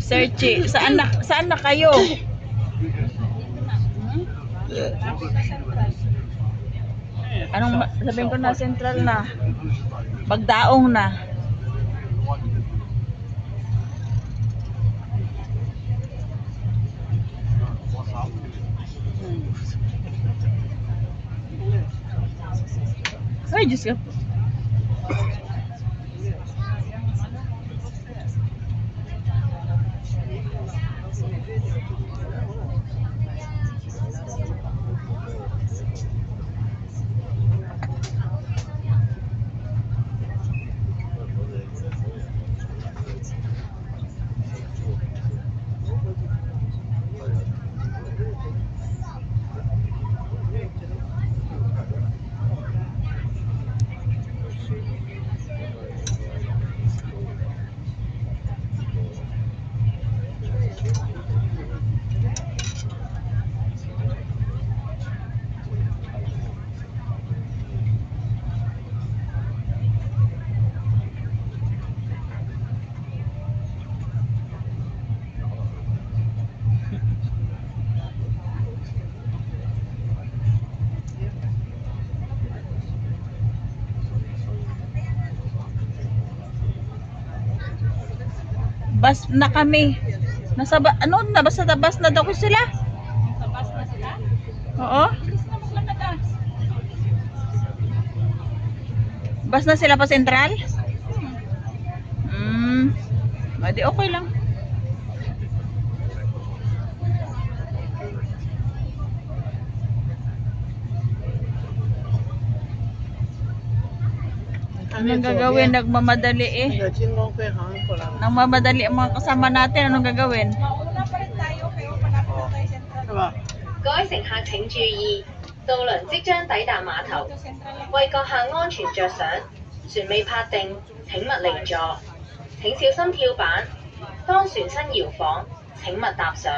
Sir Chi, saan na kayo? Anong sabihin ko na central na? Bagdaong na. Ay, Diyos ka. Bus na kami. Nasa nabas na daw ko sila. Sa bus na sila? Oo. Bilis na maglakad ah. Bus na sila pa Central? Di okay lang. Anong gagawin? Nagmamadali eh. Nagmamadali ang mga kasama natin. Anong gagawin? Mauna pa rin tayo, pero malapit na tayo Central. 各位乘客請注意，渡輪即將抵達碼頭， Ito Central lang. 為閣下安全着想，船未泊定，請勿離座，請小心跳板。當船身搖晃，請勿搭上。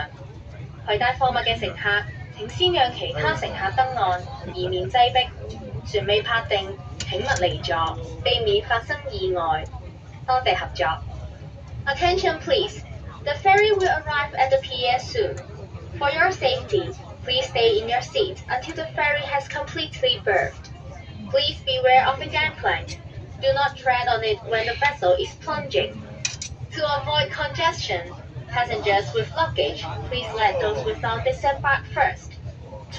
攜帶貨物嘅乘客，請先讓其他乘客登岸，以免擠迫。船未泊定，請勿離座，避免發生意外。多謝合作。Attention please, the ferry will arrive at the pier soon. For your safety, please stay in your seat until the ferry has completely berthed. Please beware of the gangplank. Do not tread on it when the vessel is plunging. To avoid congestion, passengers with luggage, please let those without disembark first.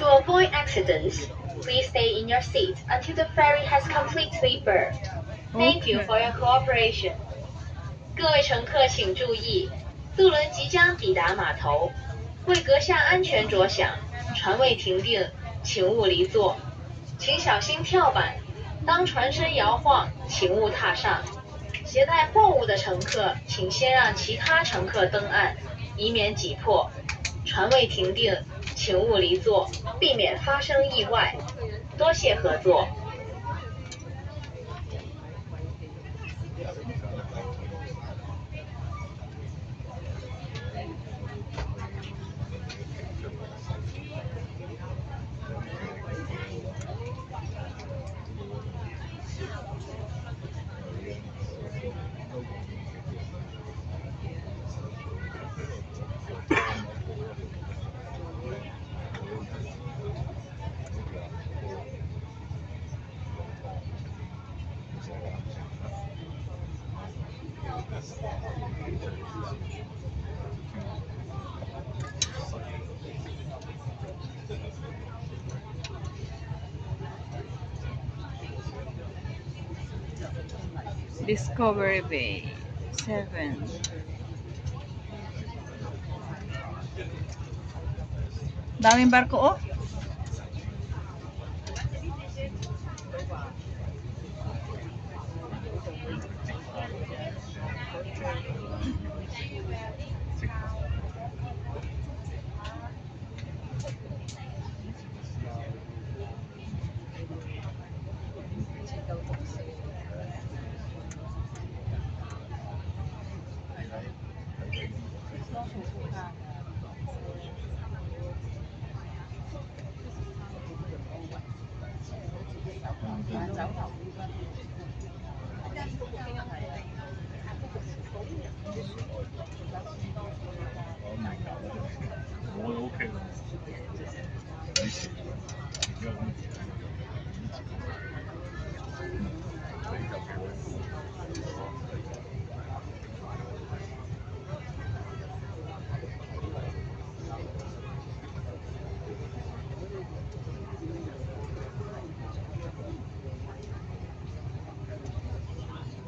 To avoid accidents, please stay in your seat until the ferry has completely berthed. Thank you for your cooperation. 各位乘客请注意，渡轮即将抵达码头。为阁下安全着想，船未停定，请勿离座，请小心跳板。当船身摇晃，请勿踏上。携带货物的乘客，请先让其他乘客登岸，以免挤迫。船未停定，请勿离座，避免发生意外。多谢合作。Discovery Bay 7. Daming barko oh.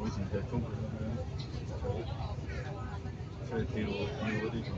以前在中国那边在丢那种。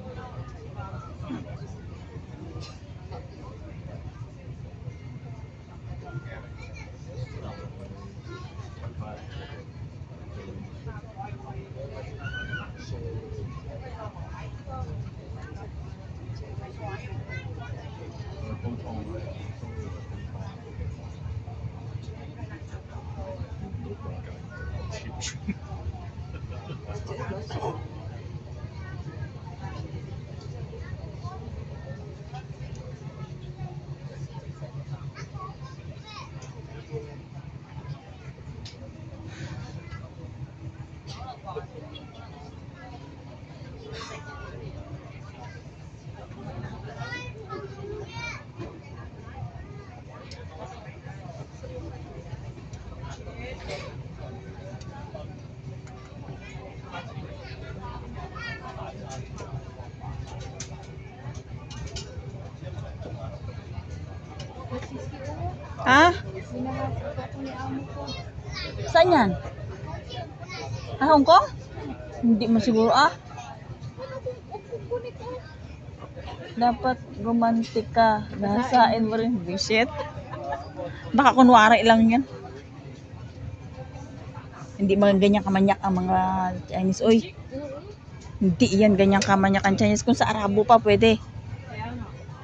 Ha? Saan yan? Ah, Hong Kong? Hindi mo siguro Dapat romantic ka. Bahasain mo rin. Bullshit. Baka kunwari lang yan. Hindi mga ganyan kamanyak ang mga Chinese. Uy. Hindi yan ganyan kamanyak ang Chinese. Kung sa Arabo pa pwede.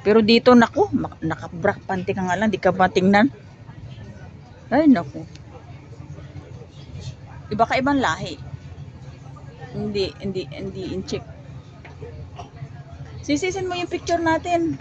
Pero dito, naku, nakabrak panty ka nga lang, di ka ba tingnan? Ay, naku. Iba ka ibang lahi. Hindi in-check. Sisisin mo yung picture natin.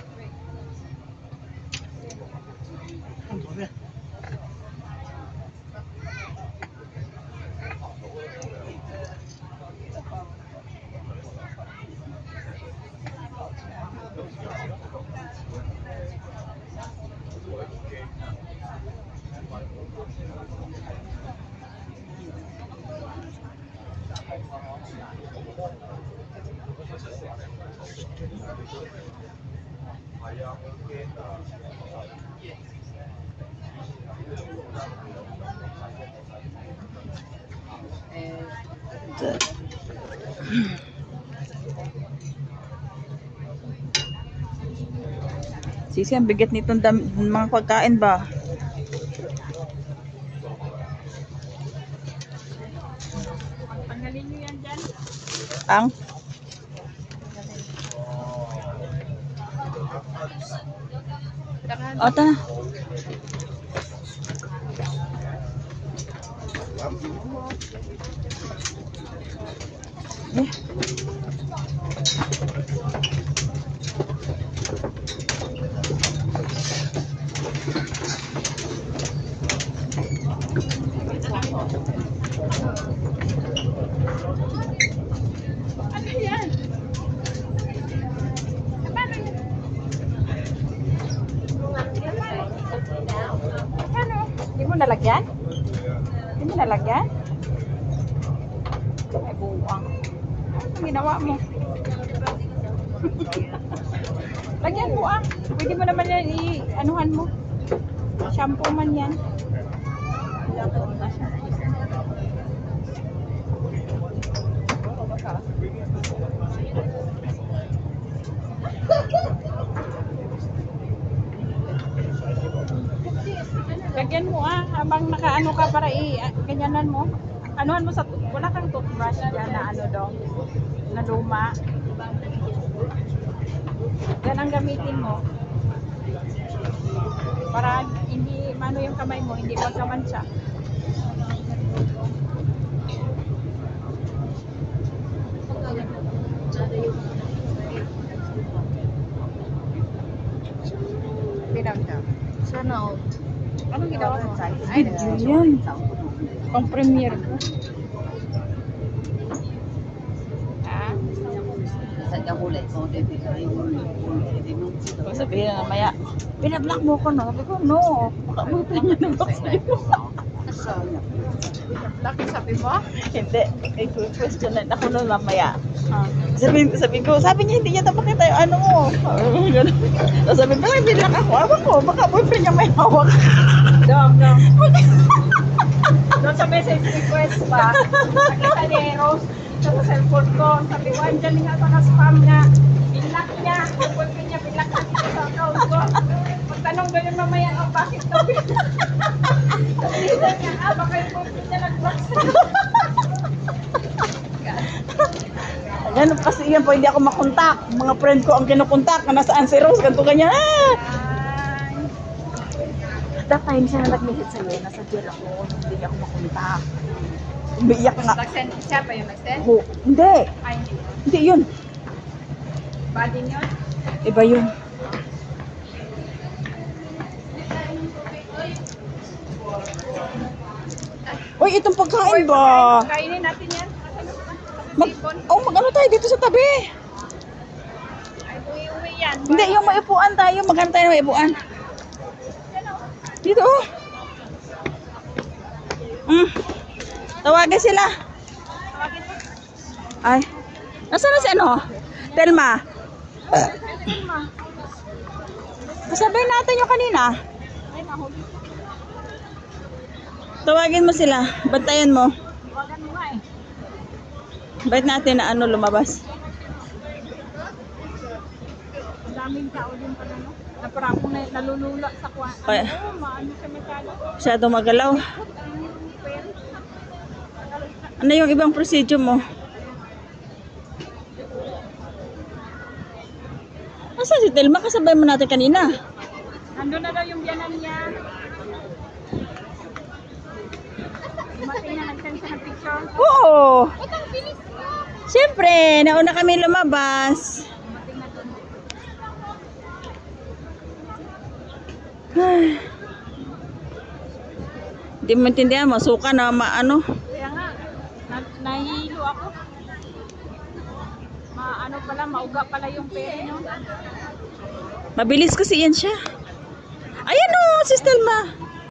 Sisi, ang bigat nitong mga pagkain ba? Tanggalin nyo yan dyan. Ang? O, ito na. Ano yan? Paano? Hindi mo nalagyan? Hindi mo nalagyan? Ay, buwang. Ano ginawa mo? Lagyan mo Pwede mo naman yan anuhan mo. Shampoo man yan. Lagyan mo habang nakaano ka para ganyanan mo. Anuhan mo wala kang toothbrush dyan na na luma. Yan ang gamitin mo. Para hindi yung kamay mo, hindi magkamansya. Sana anong ginawa mo? Video yan. Pang premiere ko. Pag sabihin na mamaya, pinablock mo ko, no? Sabi ko, no. Baka mo pinablock sa'yo. Laki sabi mo? Hindi. I-question na ako nun mamaya. Sabi niya, hindi niya tapos tayo, ano mo. So, sabi ko, ay, binlock ako. Awan ko, baka boyfriend niya may hawak. Dong. Doon sa message request pa, nakita ni Rose sa cellphone ko. Sabi ko, andyan nga sa spam nga. Binlock niya. Yung boyfriend niya, binlock na dito sa account ko. Magtanong doon yung mamaya, oh, bakit to? Sabihin niya, baka yung boyfriend niya nag-block sa'yo. Ganun kasi yan po, hindi ako makontak. Mga friend ko ang kinukontak. Nasaan si Rose, ganito ganyan. That time siya na nag-message sa'yo, nasa jail ako, hindi ako makontak. Umiiyak nga. Nag-send siya pa yung nag-send? Oh, hindi. Ay, hindi. Hindi yun. Body yun? Iba yun. Uy, itong pagkain ba? Kainin natin yan. Mag-ano tayo dito sa tabi? Ay, uwi-uwi yan. Hindi, yung maipuan tayo. Magano tayo ng maipuan? Dito, oh. Tawagan sila. Tawagin mo. Ay. Nasaan na si ano? Telma. Kasabay natin yung kanina. Ay, nahuli. Tawagin mo sila. Bantayan mo. Tawagan mo nga eh. Bait natin na ano lumabas. Ang daming tao din pala, no? Na parang akong nalulula sa kuwan. Kaya- Maano siya masyado. Masyado magalaw. Ano yung ibang procedure mo? Asa si Telma? Kasabay mo natin kanina. Nandun na daw yung biyanan niya. Dumating na, nag-send siya ng picture. Oo. Siyempre, nauna kami lumabas. Dumating na doon. Hindi mo intindihan, masuka na maano. Kaya nga, nahihilo ako. Maano pala, mauga pala yung pere nyo. Mabilis kasi yan siya. Ayan o, si Telma.